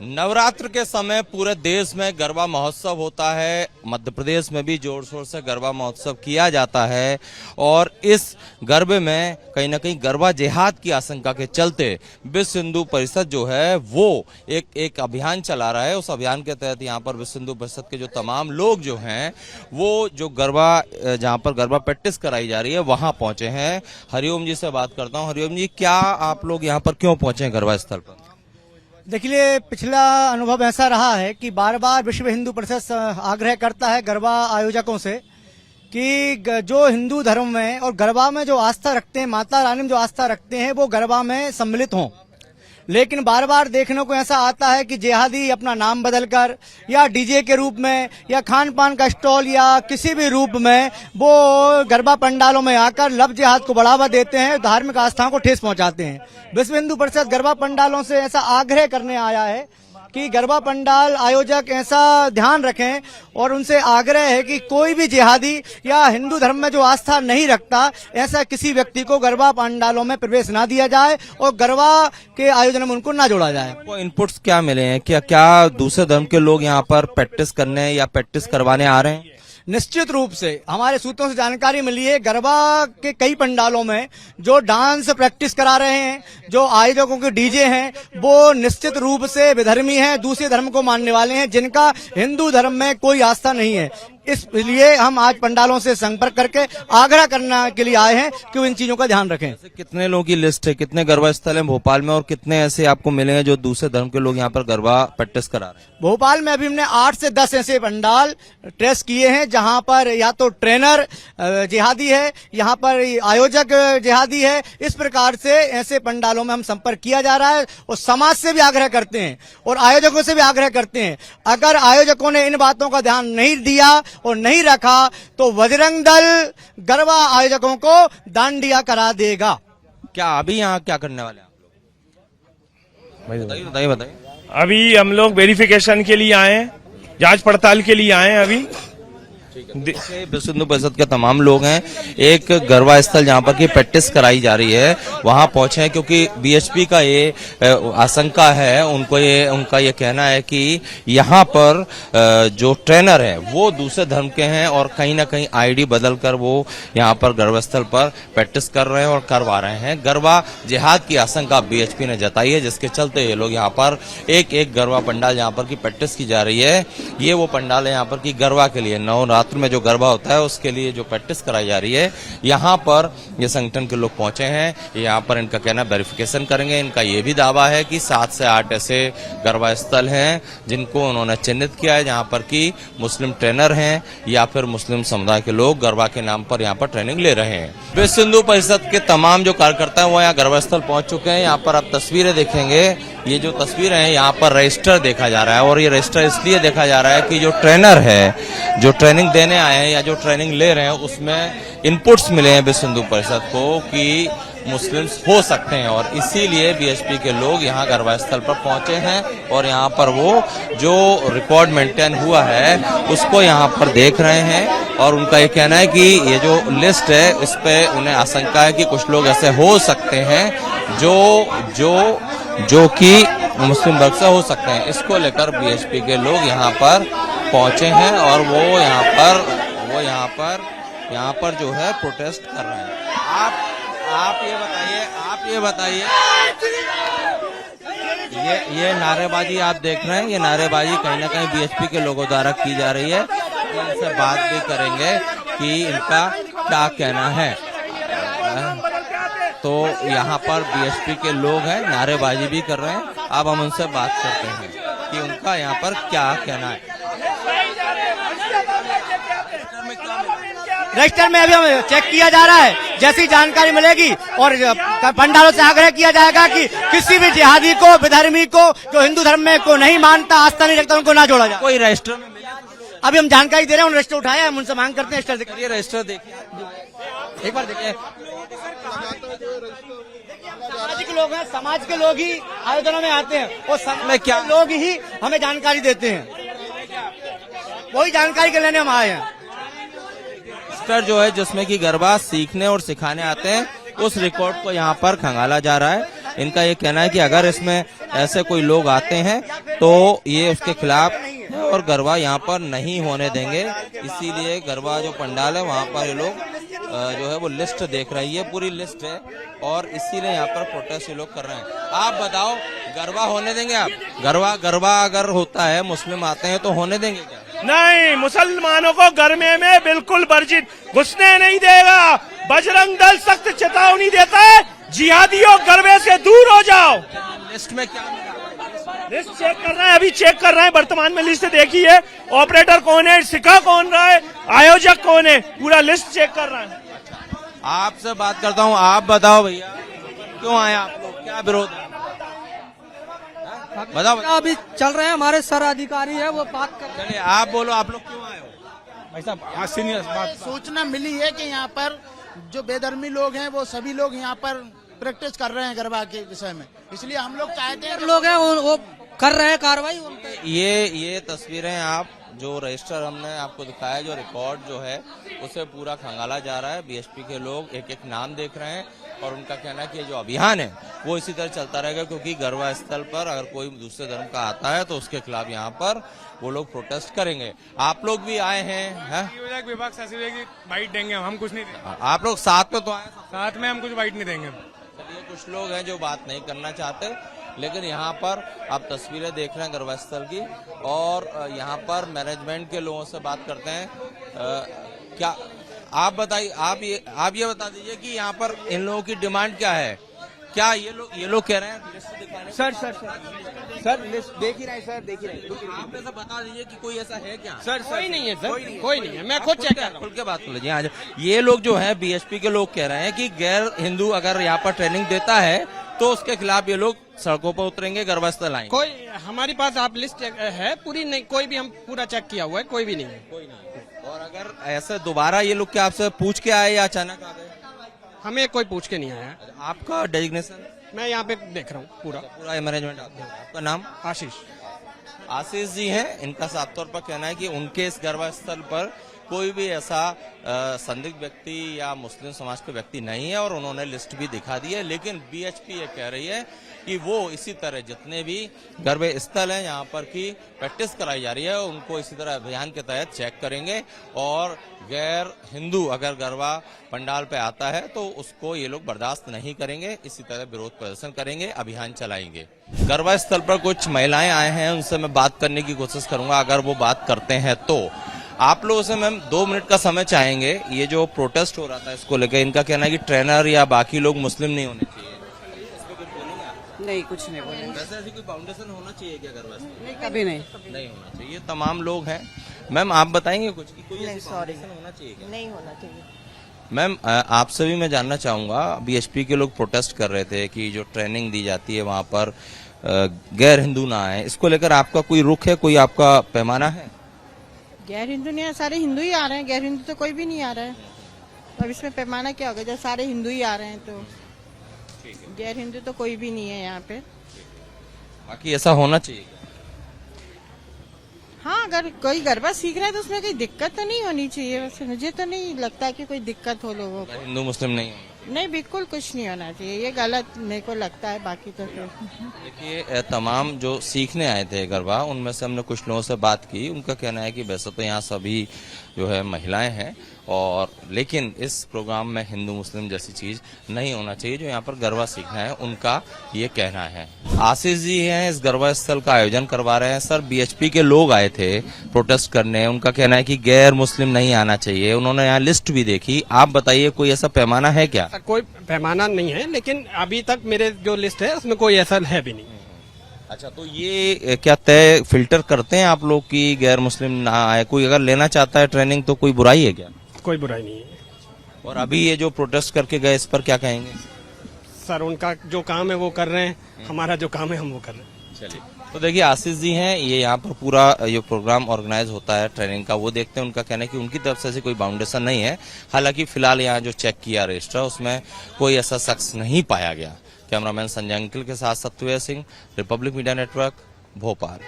नवरात्र के समय पूरे देश में गरबा महोत्सव होता है। मध्य प्रदेश में भी जोर शोर से गरबा महोत्सव किया जाता है और इस गरबे में कहीं ना कहीं गरबा जिहाद की आशंका के चलते विश्व हिंदू परिषद जो है वो एक अभियान चला रहा है। उस अभियान के तहत यहाँ पर विश्व हिंदू परिषद के जो तमाम लोग जो हैं वो जो गरबा जहाँ पर गरबा प्रैक्टिस कराई जा रही है वहाँ पहुंचे हैं। हरिओम जी से बात करता हूँ। हरिओम जी, क्या आप लोग यहाँ पर क्यों पहुंचे हैं गरबा स्थल पर? देखिए, पिछला अनुभव ऐसा रहा है कि बार बार विश्व हिंदू परिषद आग्रह करता है गरबा आयोजकों से कि जो हिंदू धर्म में और गरबा में जो आस्था रखते हैं, माता रानी में जो आस्था रखते हैं, वो गरबा में सम्मिलित हों। लेकिन बार बार देखने को ऐसा आता है कि जिहादी अपना नाम बदलकर या डीजे के रूप में या खान पान का स्टॉल या किसी भी रूप में वो गरबा पंडालों में आकर लव जिहाद को बढ़ावा देते हैं, धार्मिक आस्थाओं को ठेस पहुंचाते हैं। विश्व हिंदू परिषद गरबा पंडालों से ऐसा आग्रह करने आया है कि गरबा पंडाल आयोजक ऐसा ध्यान रखें और उनसे आग्रह है कि कोई भी जिहादी या हिंदू धर्म में जो आस्था नहीं रखता ऐसा किसी व्यक्ति को गरबा पंडालों में प्रवेश ना दिया जाए और गरबा के आयोजन में उनको ना जोड़ा जाए। वो इनपुट्स क्या मिले हैं? क्या दूसरे धर्म के लोग यहाँ पर प्रैक्टिस करने या प्रैक्टिस करवाने आ रहे हैं? निश्चित रूप से हमारे सूत्रों से जानकारी मिली है, गरबा के कई पंडालों में जो डांस प्रैक्टिस करा रहे हैं, जो आयोजकों के डीजे हैं, वो निश्चित रूप से विधर्मी हैं, दूसरे धर्म को मानने वाले हैं, जिनका हिंदू धर्म में कोई आस्था नहीं है। इसलिए हम आज पंडालों से संपर्क करके आग्रह करने के लिए आए हैं कि वो इन चीजों का ध्यान रखें। कितने लोगों की लिस्ट है, कितने गरबा स्थल हैं भोपाल में और कितने ऐसे आपको मिलेंगे जो दूसरे धर्म के लोग यहाँ पर गरबा प्रैक्टिस करा रहे हैं? भोपाल में अभी हमने 8 से 10 ऐसे पंडाल ट्रेस किए हैं जहां पर या तो ट्रेनर जिहादी है, यहाँ पर आयोजक जिहादी है। इस प्रकार से ऐसे पंडालों में हम संपर्क किया जा रहा है और समाज से भी आग्रह करते हैं और आयोजकों से भी आग्रह करते हैं, अगर आयोजकों ने इन बातों का ध्यान नहीं दिया और नहीं रखा तो बजरंग दल गरबा आयोजकों को दांडिया करा देगा। क्या अभी यहाँ क्या करने वाले हैं आप लोग? बताइए। अभी हम लोग वेरिफिकेशन के लिए आए हैं, जांच पड़ताल के लिए आए हैं। अभी विश्व हिंदू परिषद के तमाम लोग हैं, एक गरबा स्थल जहाँ पर की प्रैक्टिस कराई जा रही है वहां पहुंचे हैं क्योंकि बीएचपी का ये आशंका है, उनका ये कहना है कि यहाँ पर जो ट्रेनर है वो दूसरे धर्म के हैं और कहीं ना कहीं आईडी बदलकर वो यहाँ पर गरबा स्थल पर प्रैक्टिस कर रहे हैं और करवा रहे हैं। गरबा जिहाद की आशंका बीएचपी ने जताई है, जिसके चलते ये लोग यहाँ पर एक गरबा पंडाल जहाँ पर की प्रैक्टिस की जा रही है। ये वो पंडाल है यहाँ पर की गरबा के लिए नवरात्र में जो गरबा होता है उसके लिए जो प्रैक्टिस कराई जा रही है। यहाँ पर ये संगठन के लोग पहुंचे हैं, यहाँ पर इनका कहना वेरिफिकेशन करेंगे। इनका ये भी दावा है कि 7 से 8 ऐसे गरबा स्थल हैं जिनको उन्होंने चिन्हित किया है जहाँ पर कि मुस्लिम ट्रेनर हैं या फिर मुस्लिम समुदाय के लोग गरबा के नाम पर यहाँ पर ट्रेनिंग ले रहे हैं। विश्व हिंदू परिषद के तमाम जो कार्यकर्ता हैं वो यहाँ गरबा स्थल पहुंच चुके हैं। यहाँ पर आप तस्वीरें देखेंगे, ये जो तस्वीरें हैं यहाँ पर रजिस्टर देखा जा रहा है और ये रजिस्टर इसलिए देखा जा रहा है कि जो ट्रेनर है, जो ट्रेनिंग देने आए हैं या जो ट्रेनिंग ले रहे हैं उसमें इनपुट्स मिले हैं विश्व हिंदू परिषद को कि मुस्लिम्स हो सकते हैं और इसीलिए बीएचपी के लोग यहाँ गरबा स्थल पर पहुंचे हैं और यहाँ पर वो जो रिकॉर्ड मेंटेन हुआ है उसको यहाँ पर देख रहे हैं। और उनका ये कहना है कि ये जो लिस्ट है इस पे उन्हें आशंका है कि कुछ लोग ऐसे हो सकते हैं जो कि मुस्लिम वर्ग से हो सकते हैं। इसको लेकर बीएचपी के लोग यहाँ पर पहुंचे हैं और वो यहाँ पर जो है प्रोटेस्ट कर रहे हैं। आप ये बताइए ये नारेबाजी आप देख रहे हैं, ये नारेबाजी कहीं ना कहीं बीएचपी के लोगों द्वारा की जा रही है। इनसे बात भी करेंगे कि इनका क्या कहना है। तो यहाँ पर बीएचपी के लोग हैं, नारेबाजी भी कर रहे हैं। अब हम उनसे बात करते हैं कि उनका यहाँ पर क्या कहना है। रजिस्टर में अभी हम चेक किया जा रहा है, जैसी जानकारी मिलेगी और पंडालों से आग्रह किया जाएगा कि किसी भी जिहादी को, विधर्मी को, जो हिंदू धर्म में को नहीं मानता, आस्था नहीं रखता, उनको ना जोड़ा जाए। कोई रजिस्टर में अभी हम जानकारी दे रहे हैं, उन्होंने रजिस्टर उठाया, हम उनसे मांग करते हैं रजिस्टर देखिए, एक बार देखिए। सामाजिक लोग हैं, समाज के लोग ही आयोजनों में आते हैं और समाज के लोग ही हमें जानकारी देते हैं, वही जानकारी के लेने हम आए हैं। जो है जिसमें कि गरबा सीखने और सिखाने आते हैं उस रिकॉर्ड को यहाँ पर खंगाला जा रहा है। इनका ये कहना है कि अगर इसमें ऐसे कोई लोग आते हैं तो ये उसके खिलाफ है और गरबा यहाँ पर नहीं होने देंगे। इसीलिए गरबा जो पंडाल है वहाँ पर ये लोग जो है वो लिस्ट देख रही है, पूरी लिस्ट है और इसीलिए यहाँ पर प्रोटेस्ट ये लोग कर रहे हैं। आप बताओ गरबा होने देंगे आप? गरबा अगर होता है, मुस्लिम आते हैं तो होने देंगे क्या? नहीं, मुसलमानों को गरबे में बिल्कुल वर्जित घुसने नहीं देगा। बजरंग दल सख्त चेतावनी देता है, जिहादियों गरबे से दूर हो जाओ। लिस्ट में क्या लिस्ट चेक कर रहे हैं, अभी चेक कर रहे हैं। वर्तमान में लिस्ट देखिए, ऑपरेटर कौन है, सिखा कौन रहा है, आयोजक कौन है, पूरा लिस्ट चेक कर रहे हैं। आपसे बात करता हूँ, आप बताओ भैया क्यों आए आप लोग, क्या विरोध है? बताओ। अभी चल रहे हैं, हमारे सर अधिकारी है वो बात कर। चलिए आप बोलो, आप लोग क्यों आए हो? भाई साहब सीनियर बात सूचना मिली है कि यहाँ पर जो बेधर्मी लोग हैं वो सभी लोग यहाँ पर प्रैक्टिस कर रहे हैं गरबा के विषय में, इसलिए हम लोग चाहते हैं लोग हैं वो कर रहे हैं कार्रवाई उन पे। ये तस्वीरें आप जो रजिस्टर हमने आपको दिखाया, जो रिकॉर्ड जो है उसे पूरा खंगाला जा रहा है। बीएचपी के लोग एक एक नाम देख रहे हैं और उनका कहना है कि जो अभियान है वो इसी तरह चलता रहेगा, क्योंकि गरबा स्थल पर अगर कोई दूसरे धर्म का आता है तो उसके खिलाफ यहाँ पर वो लोग प्रोटेस्ट करेंगे। आप लोग भी आए हैं? विभाग शासित बाइट देंगे, हम कुछ नहीं देंगे। आप लोग साथ में तो आए? साथ में हम कुछ बाइट नहीं देंगे। चलिए, कुछ लोग हैं जो बात नहीं करना चाहते, लेकिन यहाँ पर आप तस्वीरें देख रहे हैं गरबा स्थल की और यहाँ पर मैनेजमेंट के लोगों से बात करते हैं। क्या आप बताइए, आप ये बता दीजिए कि यहाँ पर इन लोगों की डिमांड क्या है? क्या ये लोग कह रहे हैं लिस्ट दिखाने? सर लिस्ट देख ही रहे हैं सर, देख ही रहे हैं। आप ऐसा बता दीजिए कि कोई ऐसा है क्या? सर कोई नहीं है सर, कोई नहीं है, मैं खुद चेक कर रहा हूँ। खुल के बात कर लीजिए। आज ये लोग जो है बीएचपी के लोग कह रहे हैं कि गैर हिंदू अगर यहाँ पर ट्रेनिंग देता है तो उसके खिलाफ ये लोग सड़कों पर उतरेंगे, गरबा स्थल आएंगे। कोई हमारे पास आप लिस्ट है पूरी, नहीं कोई भी हम पूरा चेक किया हुआ है, कोई भी नहीं है। कोई नहीं। और अगर ऐसे दोबारा ये लोग क्या आपसे पूछ के आए या अचानक आ गए? हमें कोई पूछ के नहीं आया है। आपका डेजिग्नेशन? मैं यहाँ पे देख रहा हूँ पूरा मैनेजमेंट आपका नाम? आशीष जी हैं। इनका साफ तौर पर कहना है कि उनके इस गरबा स्थल पर कोई भी ऐसा संदिग्ध व्यक्ति या मुस्लिम समाज के व्यक्ति नहीं है और उन्होंने लिस्ट भी दिखा दी है, लेकिन बीएचपी ये कह रही है कि वो इसी तरह जितने भी गरबा स्थल हैं यहाँ पर की प्रैक्टिस कराई जा रही है उनको इसी तरह अभियान के तहत चेक करेंगे और गैर हिंदू अगर गरबा पंडाल पे आता है तो उसको ये लोग बर्दाश्त नहीं करेंगे, इसी तरह विरोध प्रदर्शन करेंगे, अभियान चलाएंगे। गरबा स्थल पर कुछ महिलाएं आए हैं, उनसे मैं बात करने की कोशिश करूंगा, अगर वो बात करते हैं तो। आप लोगों से मैम 2 मिनट का समय चाहेंगे। ये जो प्रोटेस्ट हो रहा था इसको लेकर, इनका कहना है कि ट्रेनर या बाकी लोग मुस्लिम नहीं होने चाहिए, इस पे कुछ बोलेंगे? नहीं, कुछ नहीं बोलेंगे। वैसे ऐसी कोई फाउंडेशन होना चाहिए क्या गरबा स्थल? नहीं, कभी नहीं होना चाहिए। तमाम लोग हैं। मैम आप बताएंगे कुछ कि कोई ऐसी फाउंडेशन होना चाहिए क्या? नहीं होना चाहिए। मैम आपसे भी मैं जानना चाहूंगा, बीएचपी के लोग प्रोटेस्ट कर रहे थे कि जो ट्रेनिंग दी जाती है वहाँ पर गैर हिंदू ना आए, इसको लेकर आपका कोई रुख है, कोई आपका पैमाना है? गैर हिंदू नहीं, सारे हिंदू ही आ रहे हैं, गैर हिंदू तो कोई भी नहीं आ रहा है। अब इसमें पैमाना क्या होगा जब सारे हिंदू ही आ रहे हैं तो? गैर हिंदू तो कोई भी नहीं है यहाँ पे। बाकी ऐसा होना चाहिए? हाँ, अगर कोई गरबा सीख रहा है तो उसमें कोई दिक्कत तो नहीं होनी चाहिए। वैसे मुझे तो नहीं लगता कि कोई दिक्कत हो लोगों को। हिंदू मुस्लिम नहीं होना? नहीं, बिल्कुल कुछ नहीं होना चाहिए, ये गलत मेरे को लगता है। बाकी तो फिर देखिए, तमाम जो सीखने आए थे गरबा उनमें से हमने कुछ लोगों से बात की, उनका कहना है कि वैसे तो यहाँ सभी जो है महिलाएं हैं और लेकिन इस प्रोग्राम में हिंदू मुस्लिम जैसी चीज नहीं होना चाहिए, जो यहाँ पर गरबा सीखना है उनका ये कहना है। आशीष जी हैं, इस गरबा स्थल का आयोजन करवा रहे हैं। सर, बीएचपी के लोग आए थे प्रोटेस्ट करने, उनका कहना है कि गैर मुस्लिम नहीं आना चाहिए, उन्होंने यहाँ लिस्ट भी देखी। आप बताइए कोई ऐसा पैमाना है क्या? कोई पैमाना नहीं है, लेकिन अभी तक मेरे जो लिस्ट है उसमें कोई ऐसा है भी नहीं। अच्छा, तो ये क्या तय फिल्टर करते हैं आप लोग कि गैर मुस्लिम ना आए? कोई अगर लेना चाहता है ट्रेनिंग तो कोई बुराई है क्या? कोई बुराई नहीं है। और अभी ये जो प्रोटेस्ट करके गए इस पर क्या कहेंगे? सर, उनका जो काम है वो कर रहे हैं, हमारा जो काम है हम वो कर रहे हैं। चलिए, तो देखिए आशीष जी हैं, ये यहाँ पर पूरा ये प्रोग्राम ऑर्गेनाइज होता है ट्रेनिंग का, वो देखते हैं। उनका कहना है कि उनकी तरफ से ऐसी कोई बाउंडेशन नहीं है। हालांकि फिलहाल यहाँ जो चेक किया रजिस्टर उसमें कोई ऐसा शख्स नहीं पाया गया। कैमरामैन संजय अंकिल के साथ Satyaved Singh, republic media network, Bhopal.